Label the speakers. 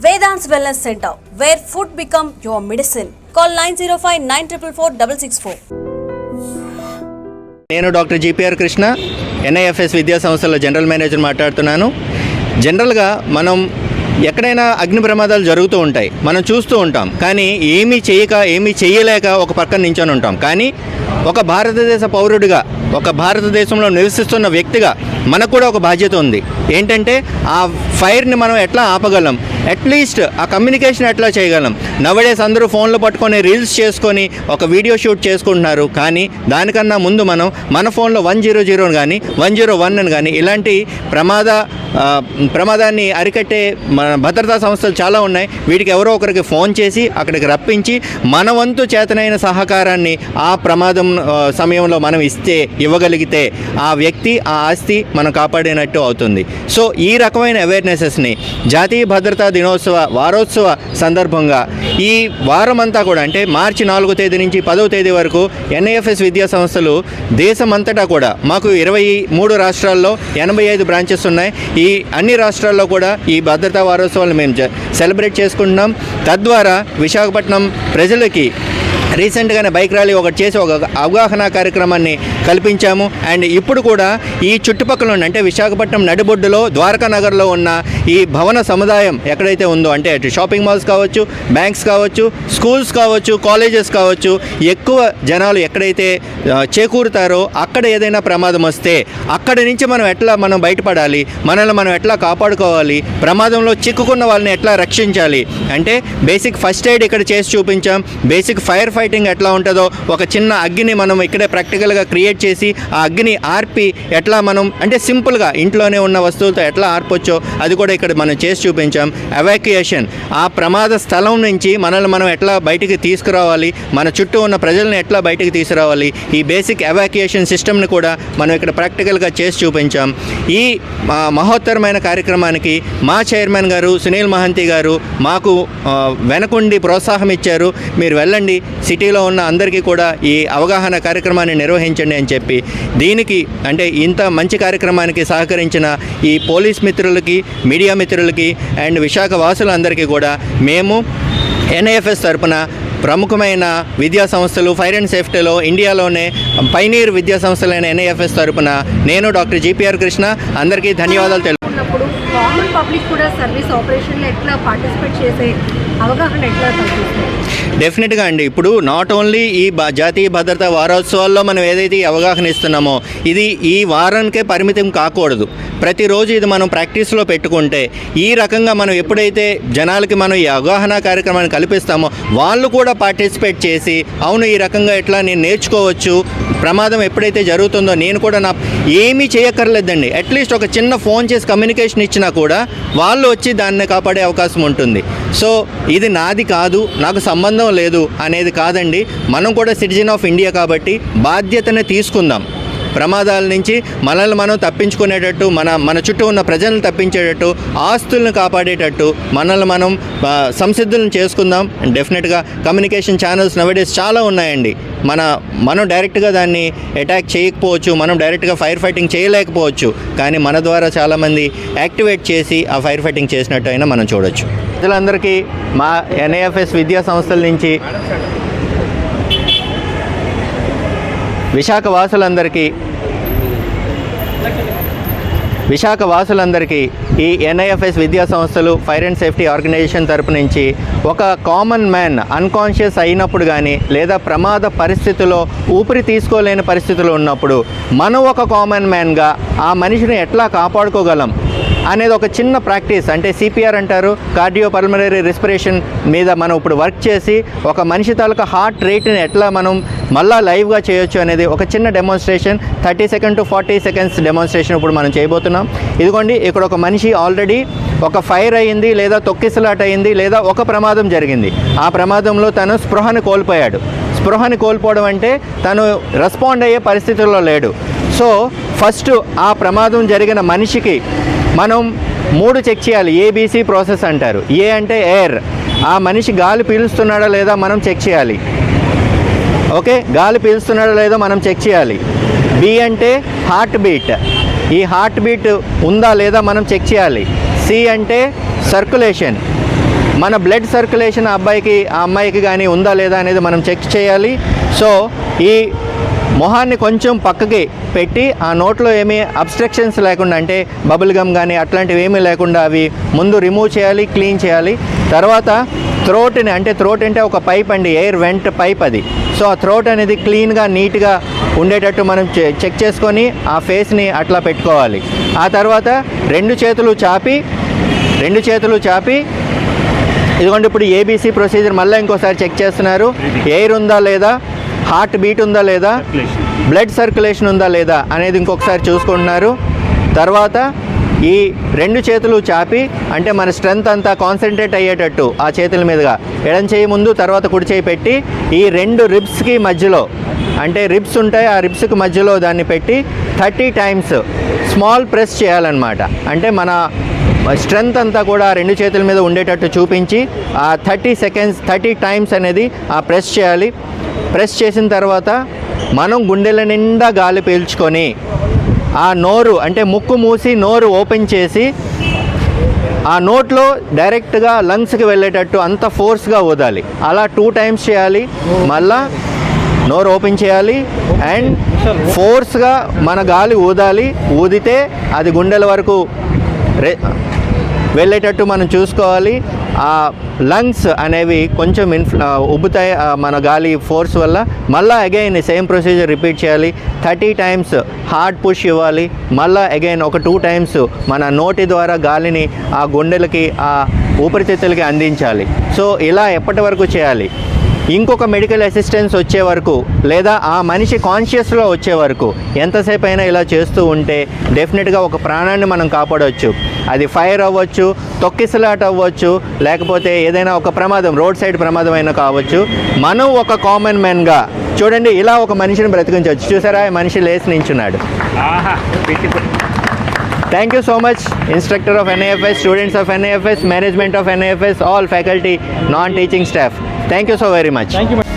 Speaker 1: Vedant's Wellness Center, where food become your medicine. Call 905-944-664.
Speaker 2: నేను doctor GPR Krishna, ఎన్ఐఎఫ్ఎస్ విద్యా సంస్థలో general manager మాట్లాడుతున్నాను. జనరల్గా మనం ఎక్కడైనా అగ్ని ప్రమాదాలు జరుగుతూ ఉంటాయి, మనం చూస్తూ ఉంటాం. కానీ ఏమీ చేయలేక ఒక పక్కన నించొని ఉంటాం. కానీ ఒక భారతదేశ పౌరుడిగా, ఒక భారతదేశంలో నివసిస్తున్న వ్యక్తిగా మనకు కూడా ఒక బాధ్యత ఉంది. ఏంటంటే ఆ ఫైర్ని మనం ఎట్లా ఆపగలం, అట్లీస్ట్ ఆ కమ్యూనికేషన్ ఎట్లా చేయగలం. నవడేస్ అందరూ ఫోన్లో పట్టుకొని రీల్స్ చేసుకొని ఒక వీడియో షూట్ చేసుకుంటున్నారు. కానీ దానికన్నా ముందు మనం మన ఫోన్లో 100 కానీ 101 కానీ ఇలాంటి ప్రమాదాన్ని అరికట్టే మన భద్రతా సంస్థలు చాలా ఉన్నాయి. వీటికి ఎవరో ఒకరికి ఫోన్ చేసి అక్కడికి రప్పించి మన వంతు చేతనైన సహకారాన్ని ఆ ప్రమాదం సమయంలో మనం ఇవ్వగలిగితే ఆ వ్యక్తి, ఆ ఆస్తి మనం కాపాడినట్టు అవుతుంది. సో ఈ రకమైన అవేర్నెసెస్ని జాతీయ భద్రతా దినోత్సవ వారోత్సవ సందర్భంగా ఈ వారం అంతా కూడా, అంటే మార్చి 4వ తేదీ నుంచి 10వ తేదీ వరకు ఎన్ఐఎఫ్ఎస్ విద్యా సంస్థలు దేశమంతటా కూడా, మాకు 23 రాష్ట్రాల్లో 85 బ్రాంచెస్ ఉన్నాయి. ఈ అన్ని రాష్ట్రాల్లో కూడా ఈ భద్రతా వారోత్సవాలు మేము సెలబ్రేట్ చేసుకుంటున్నాం. తద్వారా విశాఖపట్నం ప్రజలకి రీసెంట్గానే బైక్ ర్యాలీ ఒకటి చేసి ఒక అవగాహన కార్యక్రమాన్ని కల్పించాము. అండ్ ఇప్పుడు కూడా ఈ చుట్టుపక్కల ఉన్న, అంటే విశాఖపట్నం నడిబొడ్డులో ద్వారకా నగర్లో ఉన్న ఈ భవన సముదాయం ఎక్కడైతే ఉందో, అంటే అటు షాపింగ్ మాల్స్ కావచ్చు, బ్యాంక్స్ కావచ్చు, స్కూల్స్ కావచ్చు, కాలేజెస్ కావచ్చు, ఎక్కువ జనాలు ఎక్కడైతే చేకూరుతారో అక్కడ ఏదైనా ప్రమాదం వస్తే అక్కడి నుంచి మనం బయటపడాలి, మనల్ని మనం ఎట్లా కాపాడుకోవాలి, ప్రమాదంలో చిక్కుకున్న వాళ్ళని ఎట్లా రక్షించాలి అంటే బేసిక్ ఫస్ట్ ఎయిడ్ ఇక్కడ చేసి చూపించాం. బేసిక్ ఫైర్ ఫైటింగ్ ఎట్లా ఉంటుందో ఒక చిన్న అగ్గిని మనం ఇక్కడే ప్రాక్టికల్గా క్రియేట్ చేసి ఆ అగ్గిని ఆర్పి ఎట్లా మనం, అంటే సింపుల్గా ఇంట్లోనే ఉన్న వస్తువులతో ఎట్లా ఆర్పొచ్చో అది కూడా ఇక్కడ మనం చేసి చూపించాం. ఎవాక్యుయేషన్, ఆ ప్రమాద స్థలం నుంచి మనల్ని మనం ఎట్లా బయటికి తీసుకురావాలి, మన చుట్టూ ఉన్న ప్రజల్ని ఎట్లా బయటికి తీసుకురావాలి, ఈ బేసిక్ ఎవాక్యుయేషన్ సిస్టమ్ని కూడా మనం ఇక్కడ ప్రాక్టికల్గా చేసి చూపించాం. ఈ మహోత్తరమైన కార్యక్రమానికి మా చైర్మన్ గారు సునీల్ మహంతి గారు మాకు వెనకుండి ప్రోత్సాహం ఇచ్చారు. మీరు వెళ్ళండి, సిటీలో ఉన్న అందరికీ కూడా ఈ అవగాహన కార్యక్రమాన్ని నిర్వహించండి అని చెప్పి, దీనికి అంటే ఇంత మంచి కార్యక్రమానికి సహకరించిన ఈ పోలీస్ మిత్రులకి, మీడియా మిత్రులకి అండ్ విశాఖ వాసులందరికీ కూడా మేము ఎన్ఐఎఫ్ఎస్ తరపున, ప్రముఖమైన విద్యా సంస్థలు ఫైర్ అండ్ సేఫ్టీలో ఇండియాలోనే పైనీర్ విద్యా సంస్థలైన ఎన్ఐఎఫ్ఎస్ తరపున నేను డాక్టర్ జిపిఆర్ కృష్ణ అందరికీ ధన్యవాదాలు
Speaker 3: తెలుపుతున్నప్పుడు కామన్ పబ్లిక్ కూడా సర్వీస్ ఆపరేషన్లో ఎట్లా పార్టిసిపేట్ చేసే అవగాహన ఎట్లా కల్పిస్తారు?
Speaker 2: డెఫినెట్గా అండి. ఇప్పుడు నాట్ ఓన్లీ ఈ జాతీయ భద్రతా వారోత్సవాల్లో మనం ఏదైతే అవగాహన ఇస్తున్నామో ఇది ఈ వారానికే పరిమితం కాకూడదు. ప్రతిరోజు ఇది మనం ప్రాక్టీస్లో పెట్టుకుంటే ఈ రకంగా మనం ఎప్పుడైతే జనాలకి మనం ఈ అవగాహన కార్యక్రమాన్ని కల్పిస్తామో వాళ్ళు కూడా పార్టిసిపేట్ చేసి అవును ఈ రకంగా ఎట్లా నేను నేర్చుకోవచ్చు, ప్రమాదం ఎప్పుడైతే జరుగుతుందో నేను కూడా ఏమీ చేయక్కర్లేదండి, అట్లీస్ట్ ఒక చిన్న ఫోన్ చేసి కమ్యూనికేషన్ ఇచ్చినా కూడా వాళ్ళు వచ్చి దాన్ని కాపాడే అవకాశం ఉంటుంది. సో ఇది నాది కాదు, నాకు సంబంధం లేదు అనేది కాదండి. మనం కూడా సిటిజన్ ఆఫ్ ఇండియా కాబట్టి బాధ్యతను తీసుకుందాం. ప్రమాదాల నుంచి మనల్ని మనం తప్పించుకునేటట్టు, మన చుట్టూ ఉన్న ప్రజలను తప్పించేటట్టు, ఆస్తులను కాపాడేటట్టు మనల్ని మనం సంసిద్ధులను చేసుకుందాం. డెఫినెట్గా కమ్యూనికేషన్ ఛానల్స్ నవడేస్ చాలా ఉన్నాయండి. మనం డైరెక్ట్గా దాన్ని అటాక్ చేయకపోవచ్చు, మనం డైరెక్ట్గా ఫైర్ ఫైటింగ్ చేయలేకపోవచ్చు, కానీ మన ద్వారా చాలామంది యాక్టివేట్ చేసి ఆ ఫైర్ ఫైటింగ్ చేసినట్టు అయినా మనం చూడొచ్చు. ప్రజలందరికీ మా ఎన్ఐఎఫ్ఎస్ విద్యా సంస్థల నుంచి, విశాఖ వాసులందరికీ ఈ ఎన్ఐఎఫ్ఎస్ విద్యా సంస్థలు ఫైర్ అండ్ సేఫ్టీ ఆర్గనైజేషన్ తరపు నుంచి ఒక కామన్ మ్యాన్ అన్కాన్షియస్ అయినప్పుడు కానీ లేదా ప్రమాద పరిస్థితిలో ఊపిరి తీసుకోలేని పరిస్థితులు ఉన్నప్పుడు మనం ఒక కామన్ మ్యాన్గా ఆ మనిషిని ఎట్లా కాపాడుకోగలం అనేది ఒక చిన్న ప్రాక్టీస్, అంటే సిపిఆర్ అంటారు, కార్డియో పల్మనరీ రెస్పిరేషన్ మీద మనం ఇప్పుడు వర్క్ చేసి ఒక మనిషి తాలూకా హార్ట్ రేట్ని ఎట్లా మనం మళ్ళా లైవ్గా చేయొచ్చు అనేది ఒక చిన్న demonstration, 30 second to 40 seconds demonstration ఇప్పుడు మనం చేయబోతున్నాం. ఇదిగోండి, ఇక్కడ ఒక మనిషి ఆల్రెడీ ఒక ఫైర్ అయ్యింది లేదా తొక్కిసలాట అయింది లేదా ఒక ప్రమాదం జరిగింది. ఆ ప్రమాదంలో తను స్పృహని కోల్పోయాడు. స్పృహని కోల్పోవడం అంటే తను రెస్పాండ్ అయ్యే పరిస్థితుల్లో లేడు. సో ఫస్ట్ ఆ ప్రమాదం జరిగిన మనిషికి మనం 3 చెక్ చేయాలి. ఏబీసీ ప్రాసెస్ అంటారు. ఏ అంటే ఎయిర్, ఆ మనిషి గాలి పీలుస్తున్నాడా లేదా మనం చెక్ చేయాలి. ఓకే, గాలి పీలుస్తున్నాడా లేదా మనం చెక్ చేయాలి. బి అంటే హార్ట్ బీట్, ఈ హార్ట్ బీట్ ఉందా లేదా మనం చెక్ చేయాలి. సి అంటే సర్క్యులేషన్, మన బ్లడ్ సర్క్యులేషన్ ఆ అమ్మాయికి కానీ ఉందా లేదా అనేది మనం చెక్ చేయాలి. సో ఈ మొహాన్ని కొంచెం పక్కకి పెట్టి ఆ నోట్లో ఏమీ అబ్స్ట్రక్షన్స్ లేకుండా, అంటే బబుల్ గమ్ కానీ అట్లాంటివి ఏమీ లేకుండా అవి ముందు రిమూవ్ చేయాలి, క్లీన్ చేయాలి. తర్వాత థ్రోట్ని, అంటే థ్రోట్ అంటే ఒక పైప్ అండి, ఎయిర్ వెంట్ పైప్ అది. సో ఆ థ్రోట్ అనేది క్లీన్గా నీట్గా ఉండేటట్టు మనం చెక్ చేసుకొని ఆ ఫేస్ని అట్లా పెట్టుకోవాలి. ఆ తర్వాత రెండు చేతులు చాపి ఇదిగోండి, ఇప్పుడు ఏబీసీ ప్రొసీజర్ మళ్ళీ ఇంకోసారి చెక్ చేస్తున్నారు. ఎయిర్ ఉందా లేదా, హార్ట్ బీట్ ఉందా లేదా, బ్లడ్ సర్క్యులేషన్ ఉందా లేదా అనేది ఇంకొకసారి చూసుకుంటున్నారు. తర్వాత ఈ రెండు చేతులు చాపి, అంటే మన స్ట్రెంత్ అంతా కాన్సన్ట్రేట్ అయ్యేటట్టు ఆ చేతుల మీదుగా ఎడం చేయి ముందు, తర్వాత కుడి చేయి పెట్టి ఈ రెండు రిబ్స్కి మధ్యలో, అంటే రిబ్స్ ఉంటాయి, ఆ రిబ్స్కి మధ్యలో దాన్ని పెట్టి 30 టైమ్స్ స్మాల్ ప్రెస్ చేయాలన్నమాట. అంటే మన స్ట్రెంత్ అంతా కూడా రెండు చేతుల మీద ఉండేటట్టు చూపించి ఆ 30 టైమ్స్ అనేది ఆ ప్రెస్ చేయాలి. ప్రెస్ చేసిన తర్వాత మనం గుండెల నిండా గాలి పీల్చుకొని ఆ నోరు, అంటే ముక్కు మూసి నోరు ఓపెన్ చేసి ఆ నోట్లో డైరెక్ట్గా లంగ్స్కి వెళ్ళేటట్టు అంత ఫోర్స్గా ఊదాలి. అలా 2 టైమ్స్ చేయాలి. మళ్ళా నోరు ఓపెన్ చేయాలి అండ్ ఫోర్స్గా మన గాలి ఊదాలి. ఊదితే అది గుండెల వరకు వెళ్ళేటట్టు మనం చూసుకోవాలి. ఆ లంగ్స్ అనేవి కొంచెం ఉబ్బుతాయి మన గాలి ఫోర్స్ వల్ల. మళ్ళీ అగైన్ సేమ్ ప్రొసీజర్ రిపీట్ చేయాలి. 30 టైమ్స్ హార్డ్ పుష్ ఇవ్వాలి. మళ్ళీ అగైన్ ఒక 2 టైమ్స్ మన నోటి ద్వారా గాలిని ఆ గుండెలకి, ఆ ఊపిరితిత్తులకి అందించాలి. సో ఇలా ఎప్పటి వరకు చేయాలి? ఇంకొక మెడికల్ అసిస్టెన్స్ వచ్చే వరకు, లేదా ఆ మనిషి కాన్షియస్లో వచ్చే వరకు ఎంతసేపు అయినా ఇలా చేస్తూ ఉంటే డెఫినెట్గా ఒక ప్రాణాన్ని మనం కాపాడవచ్చు. అది ఫైర్ అవ్వచ్చు, తొక్కిసలాట అవ్వచ్చు, లేకపోతే ఏదైనా ఒక ప్రమాదం, రోడ్ సైడ్ ప్రమాదం అయినా కావచ్చు. మనం ఒక కామన్ మ్యాన్గా చూడండి, ఇలా ఒక మనిషిని బ్రతికించవచ్చు. చూసారా, మనిషి లేచి నించున్నాడు. Thank you so much, instructor of NIFS, students of NIFS, management of NIFS, all faculty, non-teaching staff. Thank you so very much.
Speaker 4: Thank you.